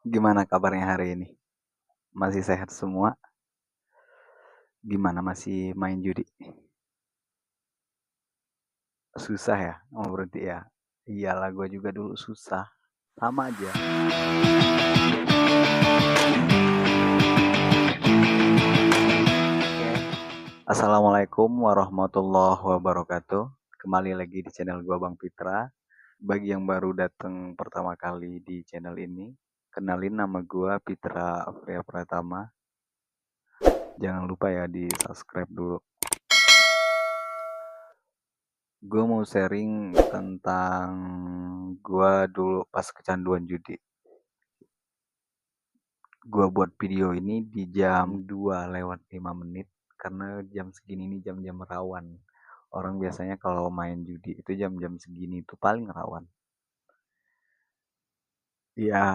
Gimana kabarnya hari ini? Masih sehat semua? Gimana masih main judi? Susah ya? Oh berhenti ya? Iyalah gue juga dulu susah. Sama aja. Assalamualaikum warahmatullahi wabarakatuh. Kembali lagi di channel gue Bang Pitra. Bagi yang baru datang pertama kali di channel ini, kenalin nama gue Pitra Afria Pratama. Jangan lupa ya di subscribe dulu. Gue mau sharing tentang gue dulu pas kecanduan judi. Gue buat video ini di jam 2:05 karena jam segini ini jam-jam rawan. Orang biasanya kalau main judi itu jam-jam segini itu paling rawan. Ya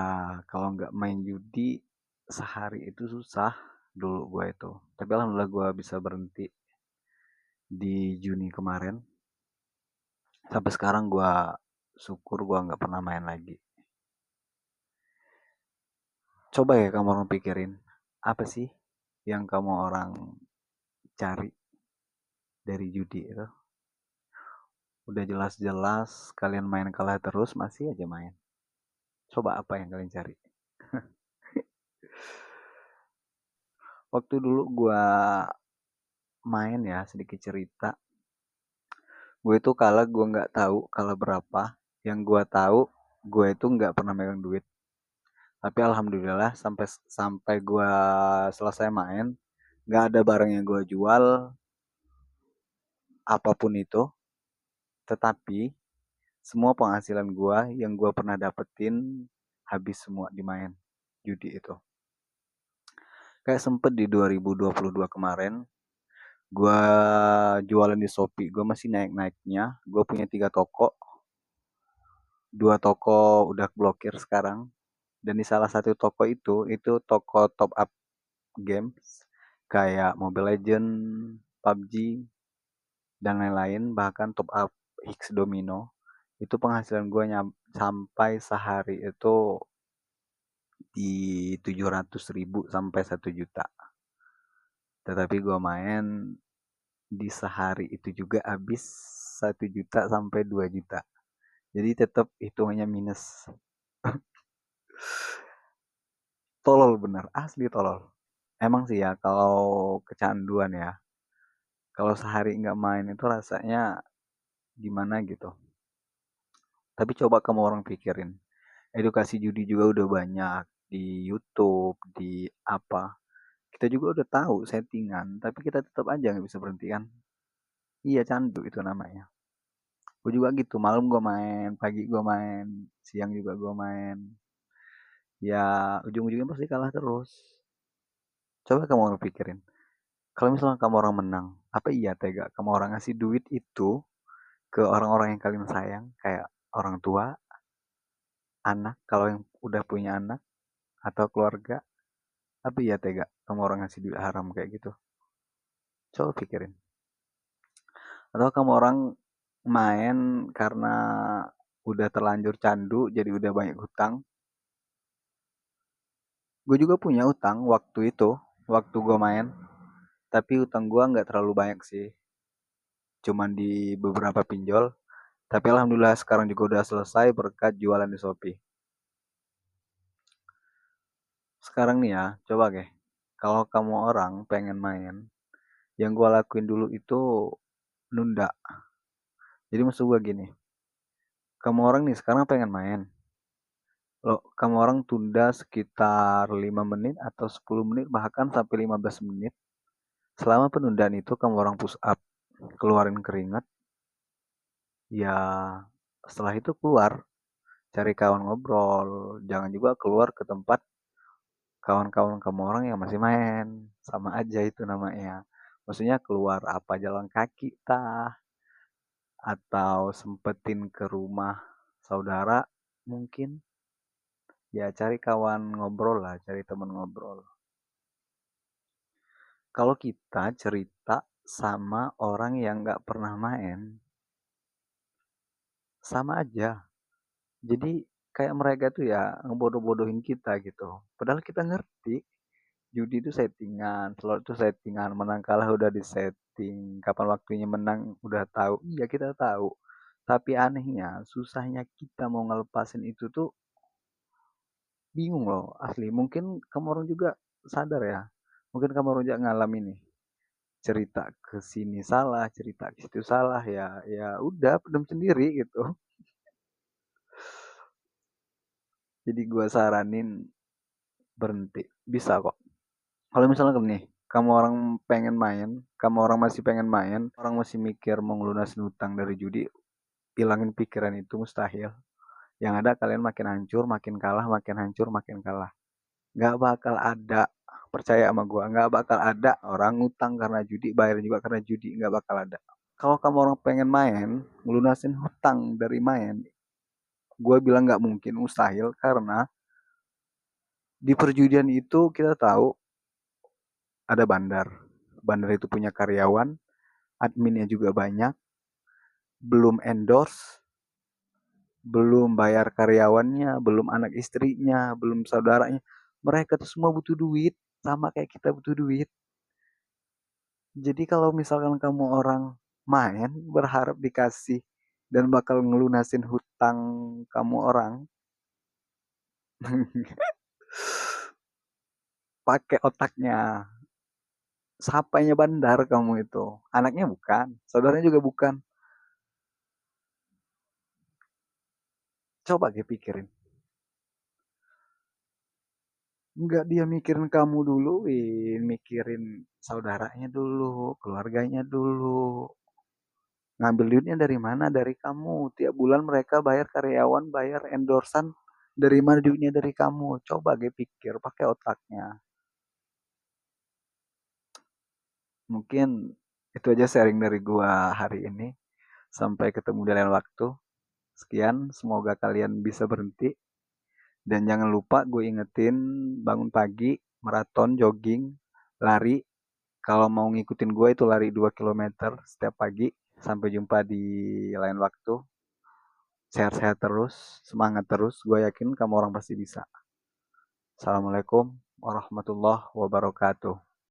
kalau nggak main judi sehari itu susah dulu gue itu. Tapi alhamdulillah gue bisa berhenti di Juni kemarin. Sampai sekarang gue syukur gue nggak pernah main lagi. Coba ya kamu orang pikirin, apa sih yang kamu orang cari dari judi itu? Udah jelas-jelas kalian main kalah terus, masih aja main. Coba apa yang kalian cari? Waktu dulu gua main ya, sedikit cerita. Gue itu kalah, gue nggak tahu kalah berapa. Yang gue tahu, gue itu nggak pernah megang duit. Tapi alhamdulillah sampai sampai gue selesai main, nggak ada barang yang gue jual, apapun itu. Tetapi semua penghasilan gue yang gue pernah dapetin habis semua di main judi itu. Kayak sempet di 2022 kemarin, gue jualan di Shopee, gue masih naik-naiknya. Gue punya 3 toko, 2 toko udah blokir sekarang. Dan di salah satu toko itu toko top up games kayak Mobile Legend, PUBG, dan lain-lain. Bahkan top up X Domino. Itu penghasilan gue sampai sehari itu di 700.000 sampai 1 juta. Tetapi gue main di sehari itu juga habis 1 juta sampai 2 juta. Jadi tetap hitungannya minus. Tolol bener, asli tolol. Emang sih ya kalau kecanduan ya. Kalau sehari nggak main itu rasanya gimana gitu. Tapi coba kamu orang pikirin. Edukasi judi juga udah banyak di YouTube, di apa. Kita juga udah tahu settingan, tapi kita tetap aja nggak bisa berhenti kan. Iya candu itu namanya. Gue juga gitu, malam gue main, pagi gue main, siang juga gue main. Ya ujung-ujungnya pasti kalah terus. Coba kamu orang pikirin. Kalau misalnya kamu orang menang, apa iya tega kamu orang ngasih duit itu ke orang-orang yang kalian sayang, kayak orang tua, anak, kalau yang udah punya anak, atau keluarga, apa iya tega kamu orang ngasih duit haram kayak gitu? Coba pikirin. Atau kamu orang main karena udah terlanjur candu, jadi udah banyak hutang. Gue juga punya utang waktu itu, waktu gue main. Tapi utang gue nggak terlalu banyak sih. Cuman di beberapa pinjol. Tapi alhamdulillah sekarang juga udah selesai berkat jualan di Shopee. Sekarang nih ya, coba deh. Kalau kamu orang pengen main, yang gue lakuin dulu itu nunda. Jadi maksud gue gini, kamu orang nih sekarang pengen main. Lo, kamu orang tunda sekitar 5 menit atau 10 menit bahkan sampai 15 menit. Selama penundaan itu kamu orang push up, keluarin keringat, ya setelah itu keluar, cari kawan ngobrol. Jangan juga keluar ke tempat kawan-kawan kamu orang yang masih main. Sama aja itu namanya. Maksudnya keluar apa jalan kaki tah, atau sempetin ke rumah saudara mungkin. Ya cari kawan ngobrol lah, cari teman ngobrol. Kalau kita cerita sama orang yang nggak pernah main, sama aja. Jadi kayak mereka tuh ya ngebodoh-bodohin kita gitu. Padahal kita ngerti judi itu settingan, slot itu settingan, menang kalah udah disetting, kapan waktunya menang udah tahu. Iya kita tahu. Tapi anehnya, susahnya kita mau ngelepasin itu tuh bingung loh, asli. Mungkin kamu orang juga sadar ya. Mungkin kamu orang juga ngalamin nih. Cerita ke sini salah, cerita ke situ salah ya, ya udah pendem sendiri gitu. Jadi gua saranin berhenti. Bisa kok. Kalau misalnya nih, kamu orang pengen main, kamu orang masih pengen main, orang masih mikir mau ngelunasin hutang dari judi, hilangin pikiran itu mustahil. Yang ada kalian makin hancur, makin kalah, makin hancur, makin kalah. Nggak bakal ada, percaya sama gua, nggak bakal ada orang ngutang karena judi, bayar juga karena judi, nggak bakal ada. Kalau kamu orang pengen main, ngelunasin hutang dari main, gua bilang nggak mungkin, mustahil, karena di perjudian itu kita tahu ada bandar. Bandar itu punya karyawan, adminnya juga banyak, belum endorse, belum bayar karyawannya, belum anak istrinya, belum saudaranya. Mereka tuh semua butuh duit, sama kayak kita butuh duit. Jadi kalau misalkan kamu orang main berharap dikasih dan bakal ngelunasin hutang kamu orang, pakai otaknya. Sapainya bandar kamu itu. Anaknya bukan, saudaranya juga bukan. Coba dia pikirin. Enggak dia mikirin kamu dulu, mikirin saudaranya dulu, keluarganya dulu. Ngambil duitnya dari mana? Dari kamu. Tiap bulan mereka bayar karyawan, bayar endorsan. Dari mana duitnya? Dari kamu. Coba dia pikir, pakai otaknya. Mungkin itu aja sharing dari gua hari ini. Sampai ketemu di lain waktu. Sekian, semoga kalian bisa berhenti. Dan jangan lupa gue ingetin bangun pagi, maraton, jogging, lari. Kalau mau ngikutin gue itu lari 2 km setiap pagi. Sampai jumpa di lain waktu. Sehat-sehat terus, semangat terus. Gue yakin kamu orang pasti bisa. Assalamualaikum warahmatullahi wabarakatuh.